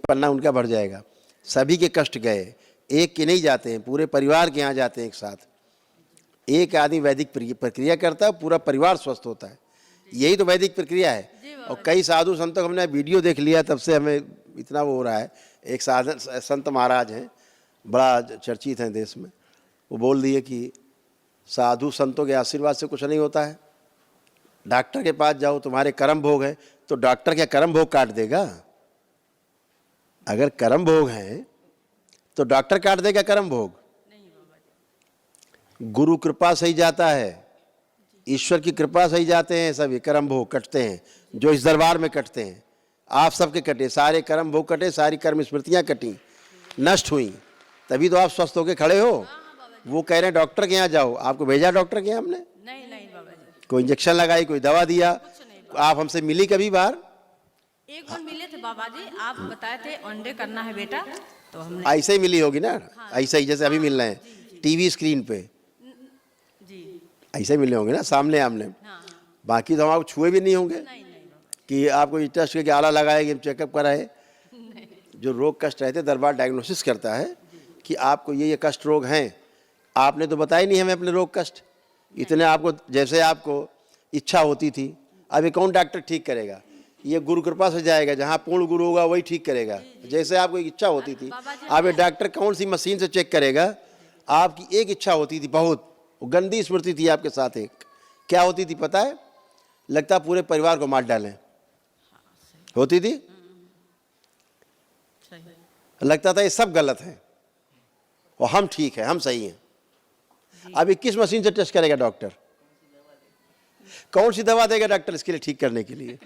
पन्ना उनका भर जाएगा। सभी के कष्ट गए, एक के नहीं जाते हैं, पूरे परिवार के यहाँ जाते हैं एक साथ। एक आदमी वैदिक प्रक्रिया करता है, पूरा परिवार स्वस्थ होता है। यही तो वैदिक प्रक्रिया है। और कई साधु संतों को हमने वीडियो देख लिया, तब से हमें इतना वो हो रहा है। एक संत महाराज हैं, बड़ा चर्चित हैं देश में, वो बोल दिए कि साधु संतों के आशीर्वाद से कुछ नहीं होता है। डॉक्टर के पास जाओ, तुम्हारे कर्म भोग है, तो डॉक्टर क्या कर्म भोग काट देगा? अगर कर्म भोग हैं तो डॉक्टर काट देगा कर्म भोग? गुरु कृपा से ही जाता है, ईश्वर की कृपा से ही जाते हैं सभी कर्म भोग कटते हैं, जो इस दरबार में कटते हैं। आप सबके कटे, सारे कर्म भोग कटे, सारी कर्म स्मृतियां कटी, नष्ट हुई, तभी तो आप स्वस्थ होकर खड़े हो। वो कह रहे हैं डॉक्टर के यहाँ जाओ, आपको भेजा डॉक्टर के यहाँ हमने? नहीं बाबा जी। कोई इंजेक्शन लगाई, कोई दवा दिया? आप हमसे मिली कभी बार? एक बार मिले थे बाबा जी, आप बताए थे अंडे करना है बेटा, तो हमने ऐसे ही मिली होगी ना? ऐसे ही जैसे अभी मिल रहे हैं टीवी स्क्रीन पे, जी ऐसे ही मिले होंगे ना सामने आमने। बाकी तो हम आपको छुए भी नहीं होंगे कि आपको टेस्ट करके आला लगाए, चेकअप कराए। जो रोग कष्ट रहते, दरबार डायग्नोसिस करता है कि आपको ये कष्ट रोग हैं। आपने तो बताया नहीं हमें अपने रोग कष्ट, इतने आपको जैसे आपको इच्छा होती थी। अभी कौन डॉक्टर ठीक करेगा? ये गुरु कृपा से जाएगा, जहाँ पूर्ण गुरु होगा वही ठीक करेगा। जैसे आपको एक इच्छा होती थी, अब ये डॉक्टर कौन सी मशीन से चेक करेगा? आपकी एक इच्छा होती थी, बहुत गंदी स्मृति थी आपके साथ। एक क्या होती थी पता है? लगता पूरे परिवार को मार डालें, होती थी। लगता था ये सब गलत है और हम ठीक है, हम सही हैं। अभी किस मशीन से टेस्ट करेगा डॉक्टर? कौन सी दवा देगा डॉक्टर इसके लिए ठीक करने के लिए?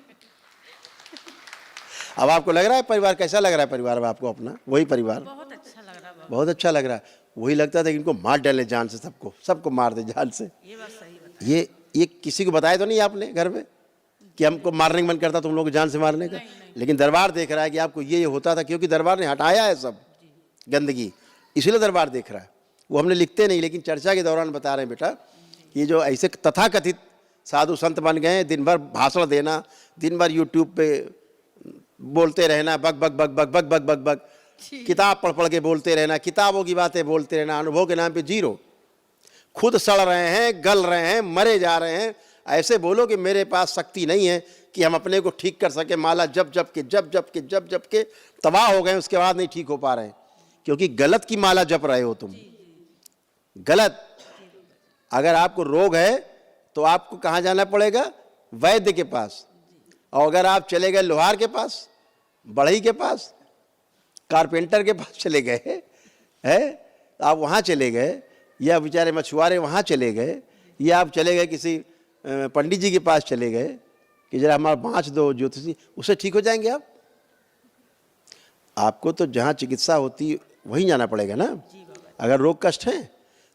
अब आपको लग रहा है परिवार कैसा लग रहा है? परिवार अब आपको अपना वही परिवार बहुत अच्छा लग रहा है, बहुत अच्छा लग रहा है। वही लगता था कि इनको मार डाले जान से, सबको मार दे जान से। ये बात सही बता। ये किसी को बताया तो नहीं आपने घर में कि हमको मारने का मन करता तुम लोग जान से मारने का? लेकिन दरबार देख रहा है कि आपको ये होता था, क्योंकि दरबार ने हटाया है सब गंदगी, इसीलिए दरबार देख रहा है। वो हमने लिखते नहीं, लेकिन चर्चा के दौरान बता रहे हैं बेटा, ये जो ऐसे तथाकथित साधु संत बन गए, दिन भर भाषण देना, दिन भर यूट्यूब पे बोलते रहना, बक बक बक बक बक बक बक बक, किताब पढ़ पढ़ के बोलते रहना, किताबों की बातें बोलते रहना, अनुभव के नाम पे जीरो। खुद सड़ रहे हैं, गल रहे हैं, मरे जा रहे हैं। ऐसे बोलो कि मेरे पास शक्ति नहीं है कि हम अपने को ठीक कर सके। माला जप जप के तबाह हो गए, उसके बाद नहीं ठीक हो पा रहे हैं, क्योंकि गलत की माला जप रहे हो तुम, गलत। अगर आपको रोग है तो आपको कहाँ जाना पड़ेगा? वैद्य के पास। और अगर आप चले गए लोहार के पास, बढ़ई के पास, कारपेंटर के पास चले गए हैं, आप वहाँ चले गए, या बेचारे मछुआरे वहाँ चले गए, या आप चले गए किसी पंडित जी के पास चले गए कि जरा हमारा बाँच दो ज्योतिषी, उससे ठीक हो जाएंगे आप? आपको तो जहाँ चिकित्सा होती वहीं जाना पड़ेगा ना। अगर रोग कष्ट है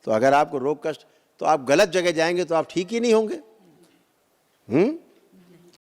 तो, अगर आपको रोग कष्ट, तो आप गलत जगह जाएंगे तो आप ठीक ही नहीं होंगे।